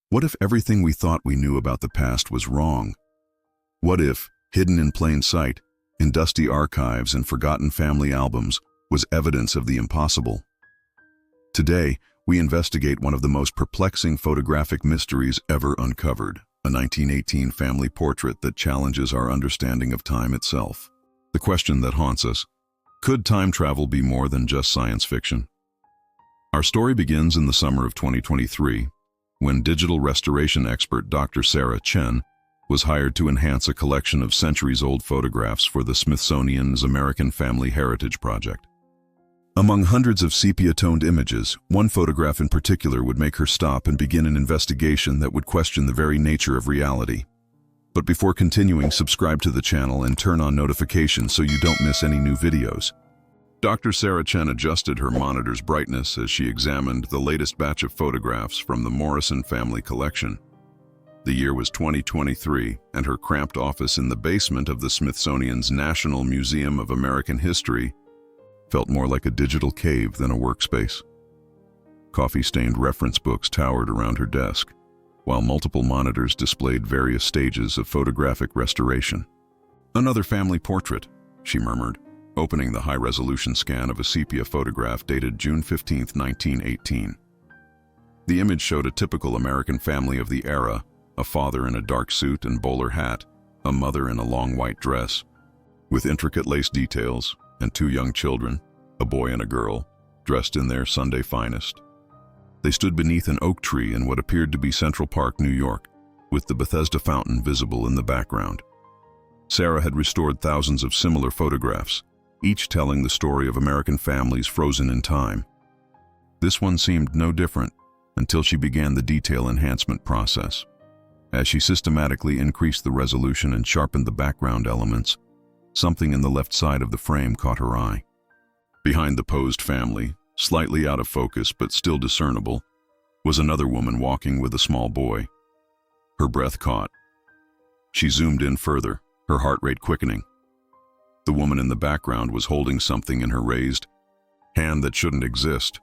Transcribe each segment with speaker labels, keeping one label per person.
Speaker 1: What if everything we thought we knew about the past was wrong? What if, hidden in plain sight, in dusty archives and forgotten family albums, was evidence of the impossible? Today, we investigate one of the most perplexing photographic mysteries ever uncovered, a 1918 family portrait that challenges our understanding of time itself. The question that haunts us: could time travel be more than just science fiction? Our story begins in the summer of 2023, when digital restoration expert Dr. Sarah Chen was hired to enhance a collection of centuries-old photographs for the Smithsonian's American Family Heritage Project. Among hundreds of sepia-toned images, one photograph in particular would make her stop and begin an investigation that would question the very nature of reality. But before continuing, subscribe to the channel and turn on notifications so you don't miss any new videos. Dr. Sarah Chen adjusted her monitor's brightness as she examined the latest batch of photographs from the Morrison family collection. The year was 2023, and her cramped office in the basement of the Smithsonian's National Museum of American History felt more like a digital cave than a workspace. Coffee-stained reference books towered around her desk, while multiple monitors displayed various stages of photographic restoration. "Another family portrait," she murmured, opening the high-resolution scan of a sepia photograph dated June 15, 1918. The image showed a typical American family of the era: a father in a dark suit and bowler hat, a mother in a long white dress, with intricate lace details, and two young children, a boy and a girl, dressed in their Sunday finest. They stood beneath an oak tree in what appeared to be Central Park, New York, with the Bethesda fountain visible in the background. Sarah had restored thousands of similar photographs, each telling the story of American families frozen in time. This one seemed no different until she began the detail enhancement process. As she systematically increased the resolution and sharpened the background elements, something in the left side of the frame caught her eye. Behind the posed family, slightly out of focus but still discernible, was another woman walking with a small boy. Her breath caught. She zoomed in further, her heart rate quickening. The woman in the background was holding something in her raised hand that shouldn't exist.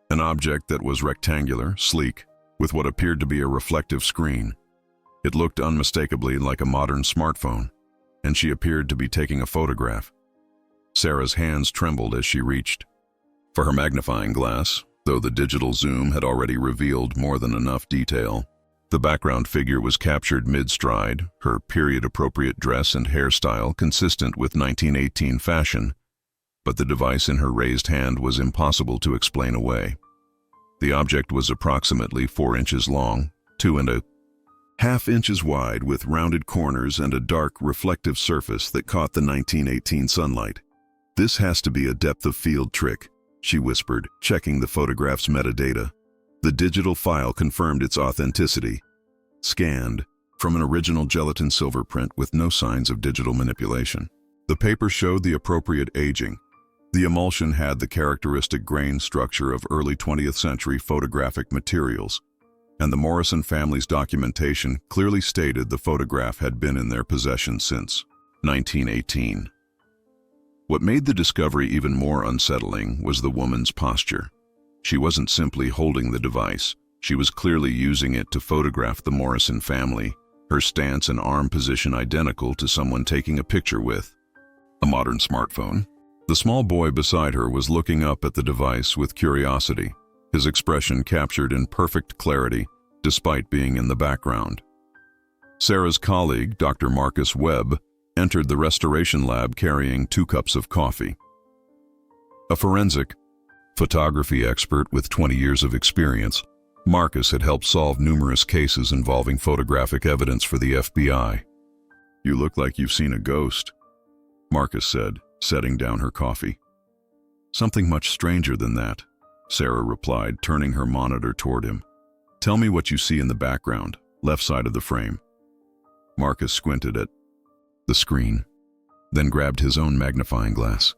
Speaker 1: An object that was rectangular, sleek, with what appeared to be a reflective screen. It looked unmistakably like a modern smartphone, and she appeared to be taking a photograph. Sarah's hands trembled as she reached for her magnifying glass, though the digital zoom had already revealed more than enough detail. The background figure was captured mid-stride, her period-appropriate dress and hairstyle consistent with 1918 fashion, but the device in her raised hand was impossible to explain away. The object was approximately 4 inches long, 2.5 inches wide, with rounded corners and a dark, reflective surface that caught the 1918 sunlight. "This has to be a depth-of-field trick," she whispered, checking the photograph's metadata. The digital file confirmed its authenticity. Scanned from an original gelatin silver print with no signs of digital manipulation. The paper showed the appropriate aging. The emulsion had the characteristic grain structure of early 20th century photographic materials, and the Morrison family's documentation clearly stated the photograph had been in their possession since 1918. What made the discovery even more unsettling was the woman's posture. She wasn't simply holding the device. She was clearly using it to photograph the Morrison family, her stance and arm position identical to someone taking a picture with a modern smartphone. The small boy beside her was looking up at the device with curiosity, his expression captured in perfect clarity, despite being in the background. Sarah's colleague, Dr. Marcus Webb, entered the restoration lab carrying 2 cups of coffee. A forensic photography expert with 20 years of experience, Marcus had helped solve numerous cases involving photographic evidence for the FBI. "You look like you've seen a ghost," Marcus said, setting down her coffee. "Something much stranger than that," Sarah replied, turning her monitor toward him. "Tell me what you see in the background, left side of the frame." Marcus squinted at the screen, then grabbed his own magnifying glass.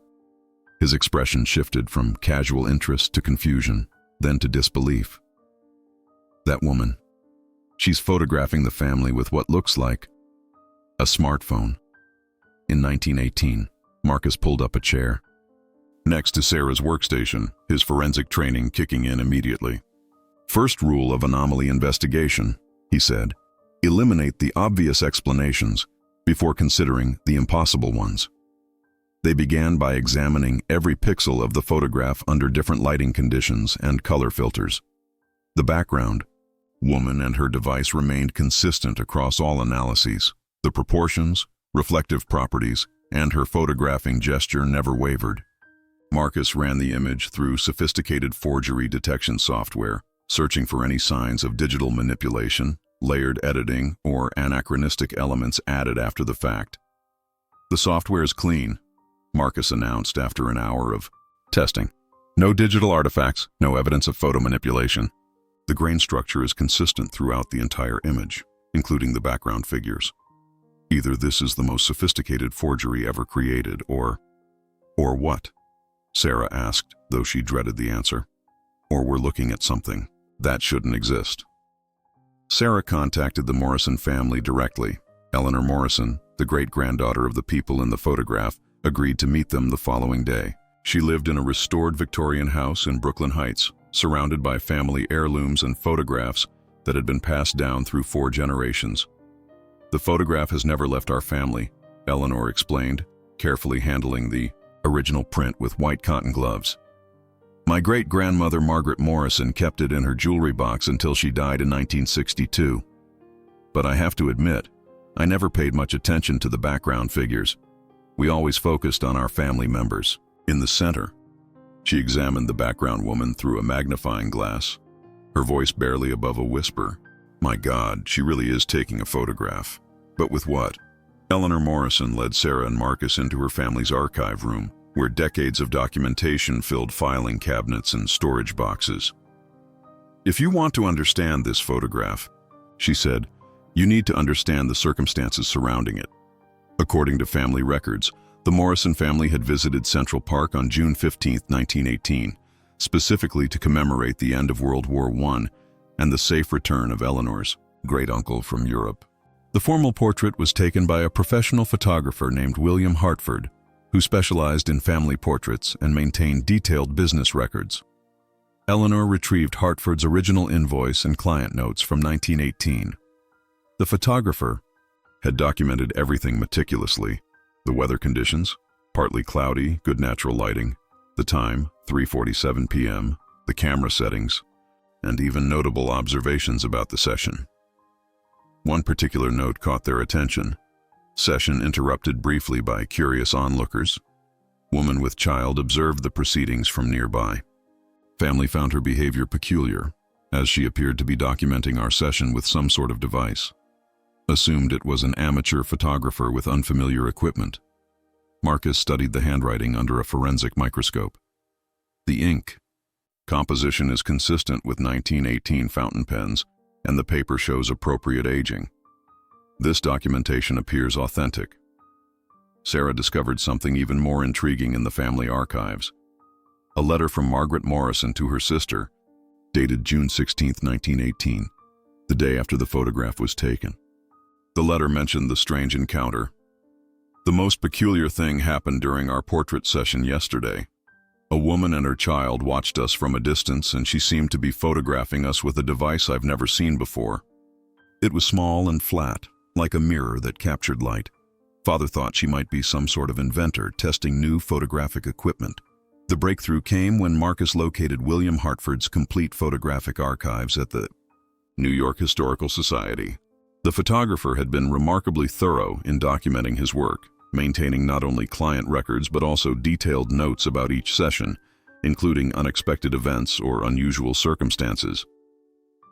Speaker 1: His expression shifted from casual interest to confusion, then to disbelief. "That woman. She's photographing the family with what looks like a smartphone." In 1918, Marcus pulled up a chair next to Sarah's workstation, his forensic training kicking in immediately. First rule of anomaly investigation, he said, eliminate the obvious explanations before considering the impossible ones. They began by examining every pixel of the photograph under different lighting conditions and color filters. The background, woman and her device, remained consistent across all analyses. The proportions, reflective properties, and her photographing gesture never wavered. Marcus ran the image through sophisticated forgery detection software, searching for any signs of digital manipulation, layered editing, or anachronistic elements added after the fact. "The software is clean," Marcus announced after an hour of testing. "No digital artifacts, no evidence of photo manipulation. The grain structure is consistent throughout the entire image, including the background figures. Either this is the most sophisticated forgery ever created, or what?" Sarah asked, though she dreaded the answer. "Or we're looking at something that shouldn't exist." Sarah contacted the Morrison family directly. Eleanor Morrison, the great-granddaughter of the people in the photograph, agreed to meet them the following day. She lived in a restored Victorian house in Brooklyn Heights, surrounded by family heirlooms and photographs that had been passed down through 4 generations. "The photograph has never left our family," Eleanor explained, carefully handling the original print with white cotton gloves. "My great-grandmother Margaret Morrison kept it in her jewelry box until she died in 1962. But I have to admit, I never paid much attention to the background figures. We always focused on our family members." In the center, she examined the background woman through a magnifying glass, her voice barely above a whisper. "My God, she really is taking a photograph. But with what?" Eleanor Morrison led Sarah and Marcus into her family's archive room, where decades of documentation filled filing cabinets and storage boxes. "If you want to understand this photograph," she said, "you need to understand the circumstances surrounding it." According to family records, the Morrison family had visited Central Park on June 15, 1918, specifically to commemorate the end of World War I and the safe return of Eleanor's great-uncle from Europe. The formal portrait was taken by a professional photographer named William Hartford, who specialized in family portraits and maintained detailed business records. Eleanor retrieved Hartford's original invoice and client notes from 1918. The photographer had documented everything meticulously: the weather conditions, partly cloudy, good natural lighting; the time, 3:47 p.m., the camera settings, and even notable observations about the session. One particular note caught their attention: session interrupted briefly by curious onlookers. Woman with child observed the proceedings from nearby. Family found her behavior peculiar, as she appeared to be documenting our session with some sort of device. Assumed it was an amateur photographer with unfamiliar equipment. Marcus studied the handwriting under a forensic microscope. The ink composition is consistent with 1918 fountain pens, and the paper shows appropriate aging. This documentation appears authentic. Sarah discovered something even more intriguing in the family archives: a letter from Margaret Morrison to her sister, dated June 16, 1918, the day after the photograph was taken. The letter mentioned the strange encounter. "The most peculiar thing happened during our portrait session yesterday. A woman and her child watched us from a distance, and she seemed to be photographing us with a device I've never seen before. It was small and flat, like a mirror that captured light. Father thought she might be some sort of inventor testing new photographic equipment. The breakthrough came when Marcus located William Hartford's complete photographic archives at the New York Historical Society. The photographer had been remarkably thorough in documenting his work, maintaining not only client records but also detailed notes about each session, including unexpected events or unusual circumstances.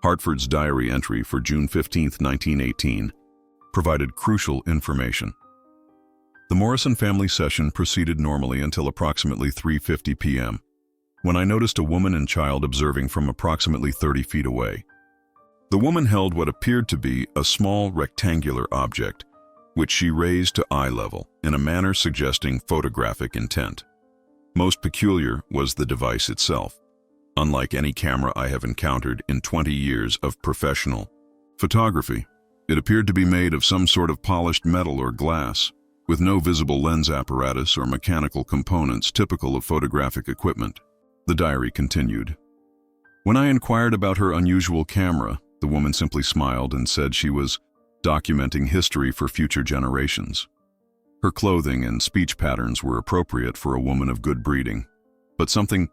Speaker 1: Hartford's diary entry for June 15, 1918, provided crucial information. The Morrison family session proceeded normally until approximately 3:50 p.m., when I noticed a woman and child observing from approximately 30 feet away. The woman held what appeared to be a small rectangular object, which she raised to eye level in a manner suggesting photographic intent. Most peculiar was the device itself. Unlike any camera I have encountered in 20 years of professional photography, it appeared to be made of some sort of polished metal or glass, with no visible lens apparatus or mechanical components typical of photographic equipment. The diary continued. When I inquired about her unusual camera, the woman simply smiled and said she was documenting history for future generations. Her clothing and speech patterns were appropriate for a woman of good breeding, but something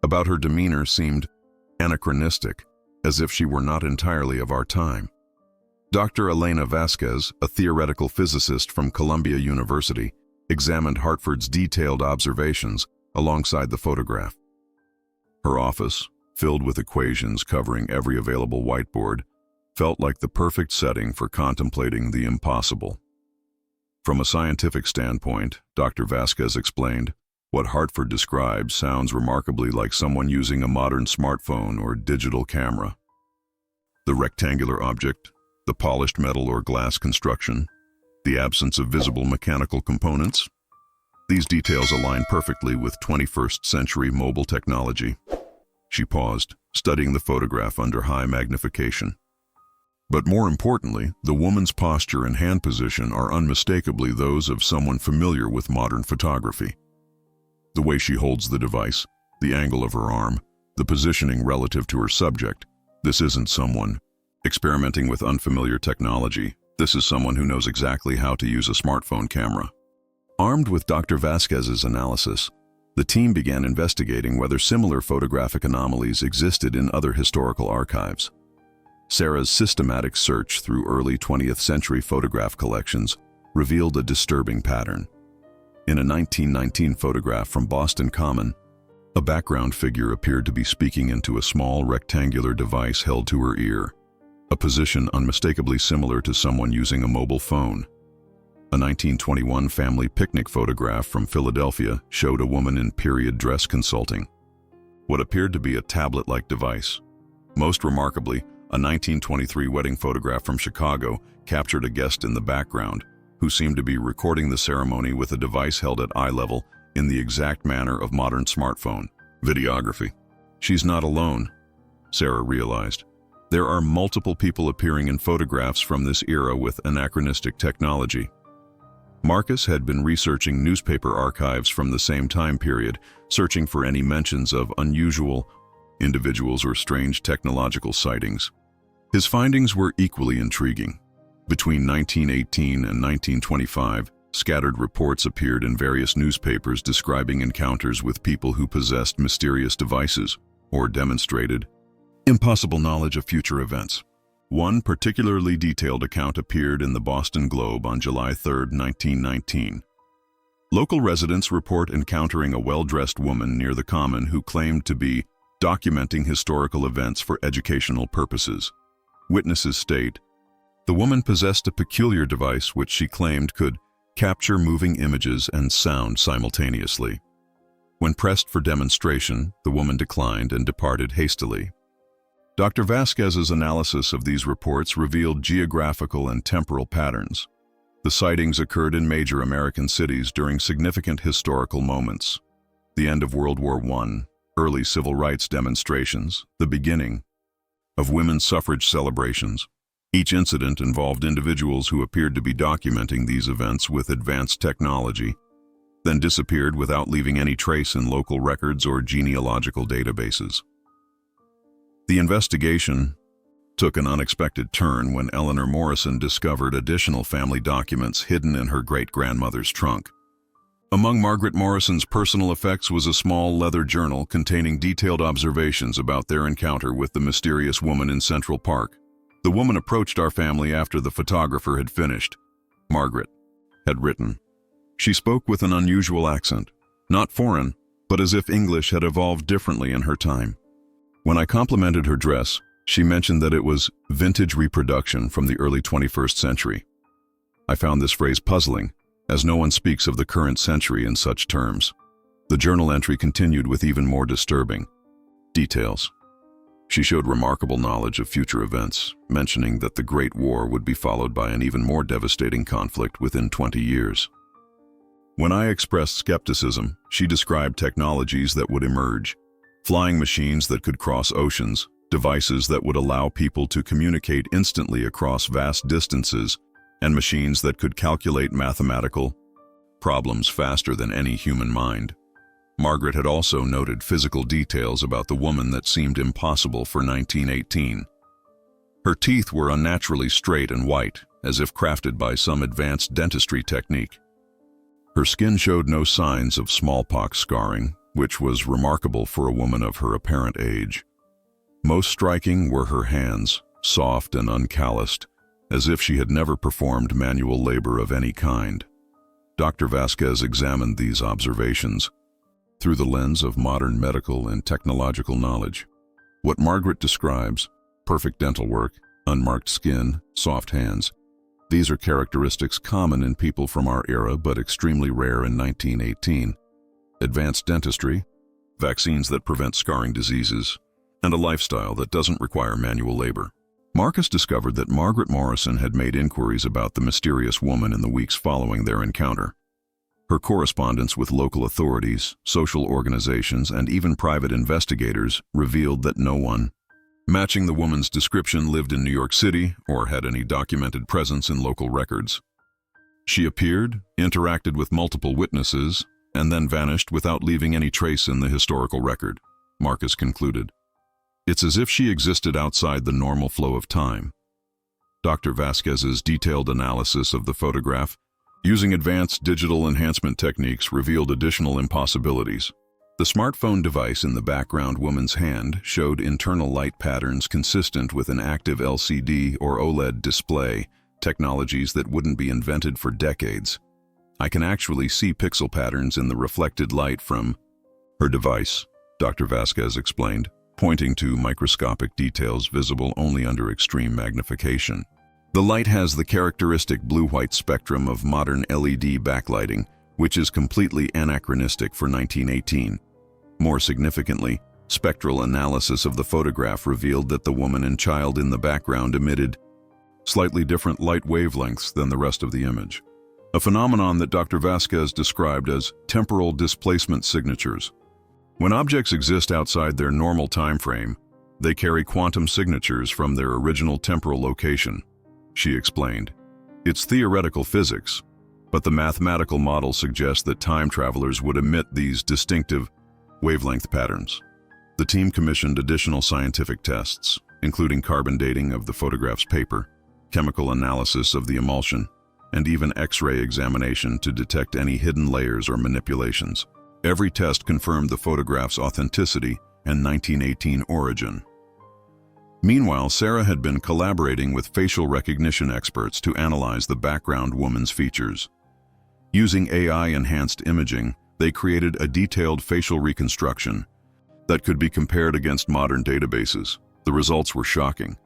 Speaker 1: about her demeanor seemed anachronistic, as if she were not entirely of our time. Dr. Elena Vasquez, a theoretical physicist from Columbia University, examined Hartford's detailed observations alongside the photograph. Her office, filled with equations covering every available whiteboard, felt like the perfect setting for contemplating the impossible. From a scientific standpoint, Dr. Vasquez explained, what Hartford described sounds remarkably like someone using a modern smartphone or digital camera. The rectangular object, the polished metal or glass construction, the absence of visible mechanical components. These details align perfectly with 21st century mobile technology. She paused, studying the photograph under high magnification. But more importantly, the woman's posture and hand position are unmistakably those of someone familiar with modern photography. The way she holds the device, the angle of her arm, the positioning relative to her subject, this isn't someone experimenting with unfamiliar technology. This is someone who knows exactly how to use a smartphone camera. Armed with Dr. Vasquez's analysis, the team began investigating whether similar photographic anomalies existed in other historical archives. Sarah's systematic search through early 20th century photograph collections revealed a disturbing pattern. In a 1919 photograph from Boston Common, a background figure appeared to be speaking into a small rectangular device held to her ear, a position unmistakably similar to someone using a mobile phone. A 1921 family picnic photograph from Philadelphia showed a woman in period dress consulting what appeared to be a tablet-like device. Most remarkably, a 1923 wedding photograph from Chicago captured a guest in the background who seemed to be recording the ceremony with a device held at eye level in the exact manner of modern smartphone videography. She's not alone, Sarah realized. There are multiple people appearing in photographs from this era with anachronistic technology. Marcus had been researching newspaper archives from the same time period, searching for any mentions of unusual individuals or strange technological sightings. His findings were equally intriguing. Between 1918 and 1925, scattered reports appeared in various newspapers describing encounters with people who possessed mysterious devices or demonstrated impossible knowledge of future events. One particularly detailed account appeared in the Boston Globe on July 3, 1919. Local residents report encountering a well-dressed woman near the Common who claimed to be documenting historical events for educational purposes. Witnesses state, the woman possessed a peculiar device which she claimed could capture moving images and sound simultaneously. When pressed for demonstration, the woman declined and departed hastily. Dr. Vasquez's analysis of these reports revealed geographical and temporal patterns. The sightings occurred in major American cities during significant historical moments: the end of World War I, early civil rights demonstrations, the beginning of women's suffrage celebrations. Each incident involved individuals who appeared to be documenting these events with advanced technology, then disappeared without leaving any trace in local records or genealogical databases. The investigation took an unexpected turn when Eleanor Morrison discovered additional family documents hidden in her great-grandmother's trunk. Among Margaret Morrison's personal effects was a small leather journal containing detailed observations about their encounter with the mysterious woman in Central Park. The woman approached our family after the photographer had finished, Margaret had written. She spoke with an unusual accent, not foreign, but as if English had evolved differently in her time. When I complimented her dress, she mentioned that it was vintage reproduction from the early 21st century. I found this phrase puzzling, as no one speaks of the current century in such terms. The journal entry continued with even more disturbing details. She showed remarkable knowledge of future events, mentioning that the Great War would be followed by an even more devastating conflict within 20 years. When I expressed skepticism, she described technologies that would emerge: flying machines that could cross oceans, devices that would allow people to communicate instantly across vast distances, and machines that could calculate mathematical problems faster than any human mind. Margaret had also noted physical details about the woman that seemed impossible for 1918. Her teeth were unnaturally straight and white, as if crafted by some advanced dentistry technique. Her skin showed no signs of smallpox scarring, which was remarkable for a woman of her apparent age. Most striking were her hands, soft and uncalloused, as if she had never performed manual labor of any kind. Dr. Vasquez examined these observations through the lens of modern medical and technological knowledge. What Margaret describes, perfect dental work, unmarked skin, soft hands, these are characteristics common in people from our era but extremely rare in 1918. Advanced dentistry, vaccines that prevent scarring diseases, and a lifestyle that doesn't require manual labor. Marcus discovered that Margaret Morrison had made inquiries about the mysterious woman in the weeks following their encounter. Her correspondence with local authorities, social organizations, and even private investigators revealed that no one matching the woman's description lived in New York City or had any documented presence in local records. She appeared, interacted with multiple witnesses, and then vanished without leaving any trace in the historical record, Marcus concluded. It's as if she existed outside the normal flow of time. Dr. Vasquez's detailed analysis of the photograph, using advanced digital enhancement techniques, revealed additional impossibilities. The smartphone device in the background woman's hand showed internal light patterns consistent with an active LCD or OLED display, technologies that wouldn't be invented for decades. I can actually see pixel patterns in the reflected light from her device, Dr. Vasquez explained, pointing to microscopic details visible only under extreme magnification. The light has the characteristic blue-white spectrum of modern LED backlighting, which is completely anachronistic for 1918. More significantly, spectral analysis of the photograph revealed that the woman and child in the background emitted slightly different light wavelengths than the rest of the image, a phenomenon that Dr. Vasquez described as temporal displacement signatures. When objects exist outside their normal time frame, they carry quantum signatures from their original temporal location, she explained. It's theoretical physics, but the mathematical model suggests that time travelers would emit these distinctive wavelength patterns. The team commissioned additional scientific tests, including carbon dating of the photograph's paper, chemical analysis of the emulsion, and even X-ray examination to detect any hidden layers or manipulations. Every test confirmed the photograph's authenticity and 1918 origin. Meanwhile, Sarah had been collaborating with facial recognition experts to analyze the background woman's features. Using AI-enhanced imaging, they created a detailed facial reconstruction that could be compared against modern databases. The results were shocking.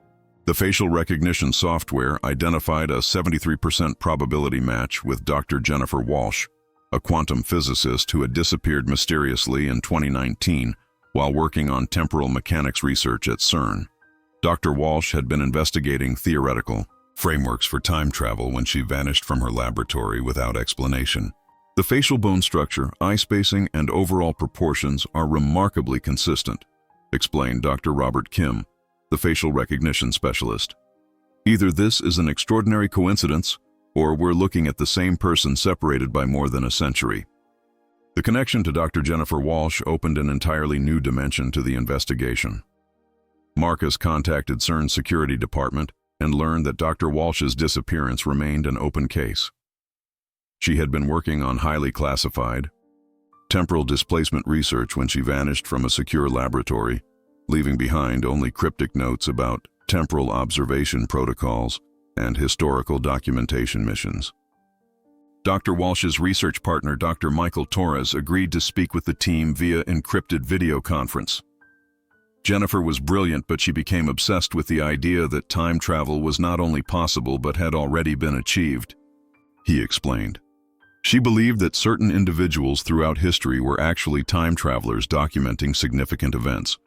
Speaker 1: The facial recognition software identified a 73% probability match with Dr. Jennifer Walsh, a quantum physicist who had disappeared mysteriously in 2019 while working on temporal mechanics research at CERN. Dr. Walsh had been investigating theoretical frameworks for time travel when she vanished from her laboratory without explanation. The facial bone structure, eye spacing, and overall proportions are remarkably consistent, explained Dr. Robert Kim, the facial recognition specialist. Either this is an extraordinary coincidence, or we're looking at the same person separated by more than a century. The connection to Dr. Jennifer Walsh opened an entirely new dimension to the investigation. Marcus contacted CERN's security department and learned that Dr. Walsh's disappearance remained an open case. She had been working on highly classified temporal displacement research when she vanished from a secure laboratory, leaving behind only cryptic notes about temporal observation protocols and historical documentation missions. Dr. Walsh's research partner, Dr. Michael Torres, agreed to speak with the team via encrypted video conference. Jennifer was brilliant, but she became obsessed with the idea that time travel was not only possible but had already been achieved, he explained. She believed that certain individuals throughout history were actually time travelers documenting significant events.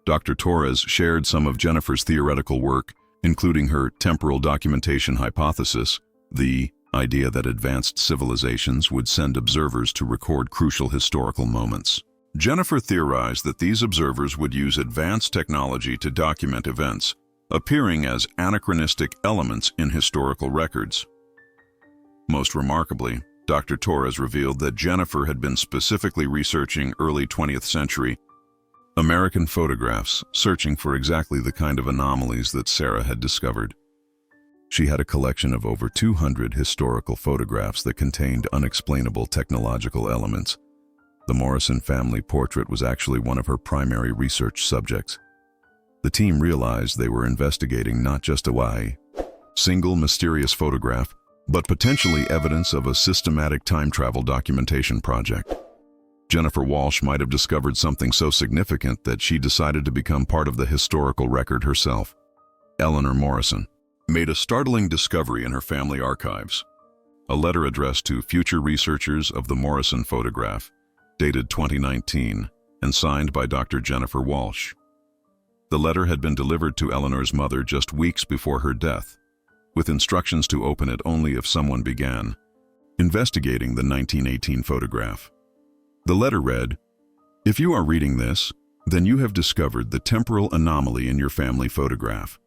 Speaker 1: Dr. Torres shared some of Jennifer's theoretical work, including her temporal documentation hypothesis, the idea that advanced civilizations would send observers to record crucial historical moments. Jennifer theorized that these observers would use advanced technology to document events, appearing as anachronistic elements in historical records. Most remarkably, Dr. Torres revealed that Jennifer had been specifically researching early 20th century American photographs, searching for exactly the kind of anomalies that Sarah had discovered. She had a collection of over 200 historical photographs that contained unexplainable technological elements. The Morrison family portrait was actually one of her primary research subjects. The team realized they were investigating not just a single mysterious photograph, but potentially evidence of a systematic time travel documentation project. Jennifer Walsh might have discovered something so significant that she decided to become part of the historical record herself. Eleanor Morrison made a startling discovery in her family archives. A letter addressed to future researchers of the Morrison photograph, dated 2019, and signed by Dr. Jennifer Walsh. The letter had been delivered to Eleanor's mother just weeks before her death, with instructions to open it only if someone began investigating the 1918 photograph. The letter read, "If you are reading this, then you have discovered the temporal anomaly in your family photograph.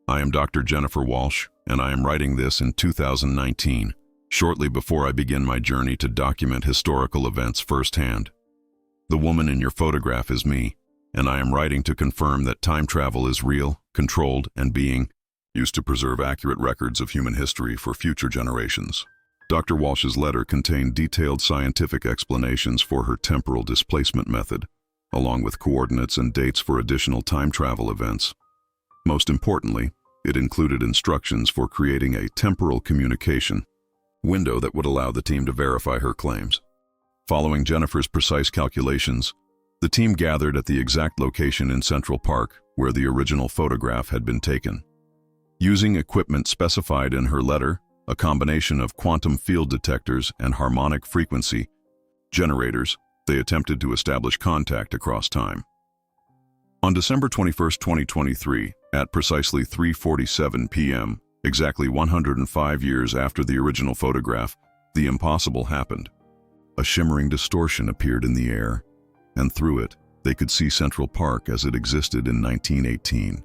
Speaker 1: I am Dr. Jennifer Walsh, and I am writing this in 2019, shortly before I begin my journey to document historical events firsthand. The woman in your photograph is me, and I am writing to confirm that time travel is real, controlled, and being used to preserve accurate records of human history for future generations." Dr. Walsh's letter contained detailed scientific explanations for her temporal displacement method, along with coordinates and dates for additional time travel events. Most importantly, it included instructions for creating a temporal communication window that would allow the team to verify her claims. Following Jennifer's precise calculations, the team gathered at the exact location in Central Park where the original photograph had been taken. Using equipment specified in her letter, a combination of quantum field detectors and harmonic frequency generators, they attempted to establish contact across time. On December 21, 2023, at precisely 3:47 p.m., exactly 105 years after the original photograph, the impossible happened. A shimmering distortion appeared in the air, and through it, they could see Central Park as it existed in 1918.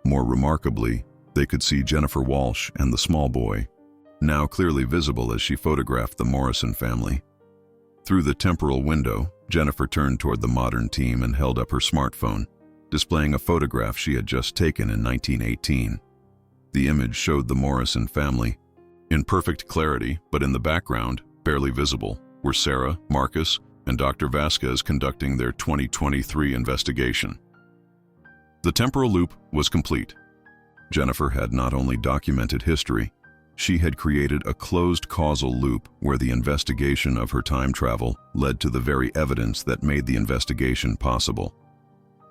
Speaker 1: More remarkably, they could see Jennifer Walsh and the small boy, now clearly visible as she photographed the Morrison family. Through the temporal window, Jennifer turned toward the modern team and held up her smartphone, displaying a photograph she had just taken in 1918. The image showed the Morrison family in perfect clarity, but in the background, barely visible, were Sarah, Marcus, and Dr. Vasquez conducting their 2023 investigation. The temporal loop was complete. Jennifer had not only documented history, she had created a closed causal loop where the investigation of her time travel led to the very evidence that made the investigation possible.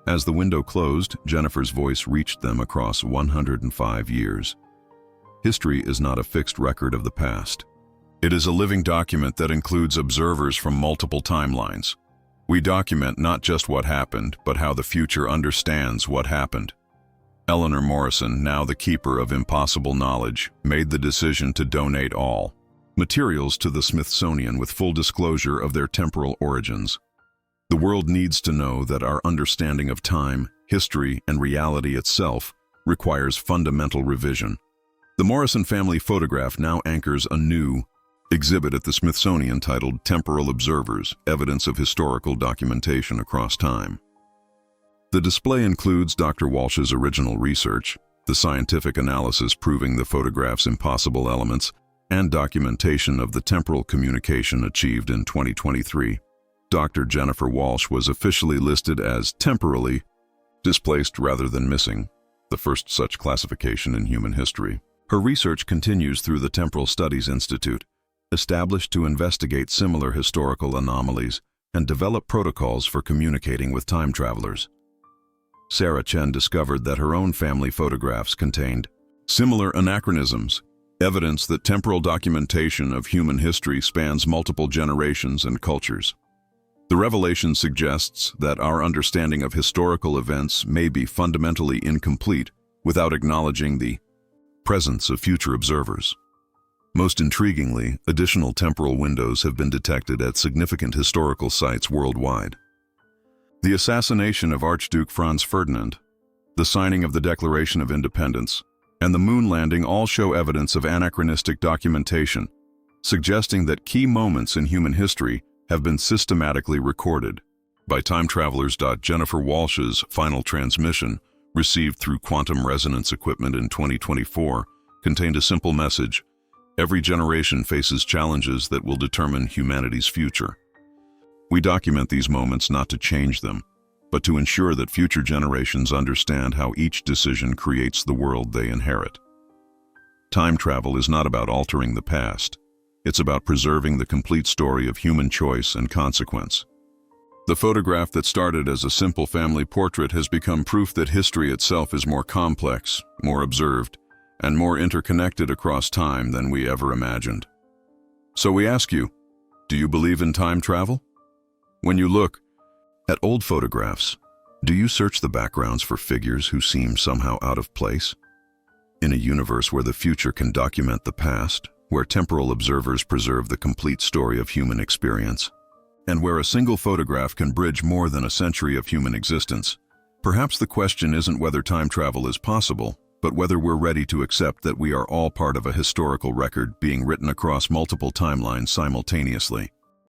Speaker 1: As the window closed, Jennifer's voice reached them across 105 years. History is not a fixed record of the past. It is a living document that includes observers from multiple timelines. We document not just what happened, but how the future understands what happened. Eleanor Morrison, now the keeper of impossible knowledge, made the decision to donate all materials to the Smithsonian with full disclosure of their temporal origins. The world needs to know that our understanding of time, history, and reality itself requires fundamental revision. The Morrison family photograph now anchors a new exhibit at the Smithsonian titled Temporal Observers: Evidence of Historical Documentation Across Time. The display includes Dr. Walsh's original research, the scientific analysis proving the photograph's impossible elements, and documentation of the temporal communication achieved in 2023. Dr. Jennifer Walsh was officially listed as temporally displaced rather than missing, the first such classification in human history. Her research continues through the Temporal Studies Institute, established to investigate similar historical anomalies and develop protocols for communicating with time travelers. Sarah Chen discovered that her own family photographs contained similar anachronisms, evidence that temporal documentation of human history spans multiple generations and cultures. The revelation suggests that our understanding of historical events may be fundamentally incomplete without acknowledging the presence of future observers. Most intriguingly, additional temporal windows have been detected at significant historical sites worldwide. The assassination of Archduke Franz Ferdinand, the signing of the Declaration of Independence, and the moon landing all show evidence of anachronistic documentation, suggesting that key moments in human history have been systematically recorded. By time travelers. Jennifer Walsh's final transmission, received through quantum resonance equipment in 2024, contained a simple message: every generation faces challenges that will determine humanity's future. We document these moments not to change them, but to ensure that future generations understand how each decision creates the world they inherit. Time travel is not about altering the past. It's about preserving the complete story of human choice and consequence. The photograph that started as a simple family portrait has become proof that history itself is more complex, more observed, and more interconnected across time than we ever imagined. So we ask you, do you believe in time travel? When you look at old photographs, do you search the backgrounds for figures who seem somehow out of place? In a universe where the future can document the past, where temporal observers preserve the complete story of human experience, and where a single photograph can bridge more than a century of human existence, perhaps the question isn't whether time travel is possible, but whether we're ready to accept that we are all part of a historical record being written across multiple timelines simultaneously.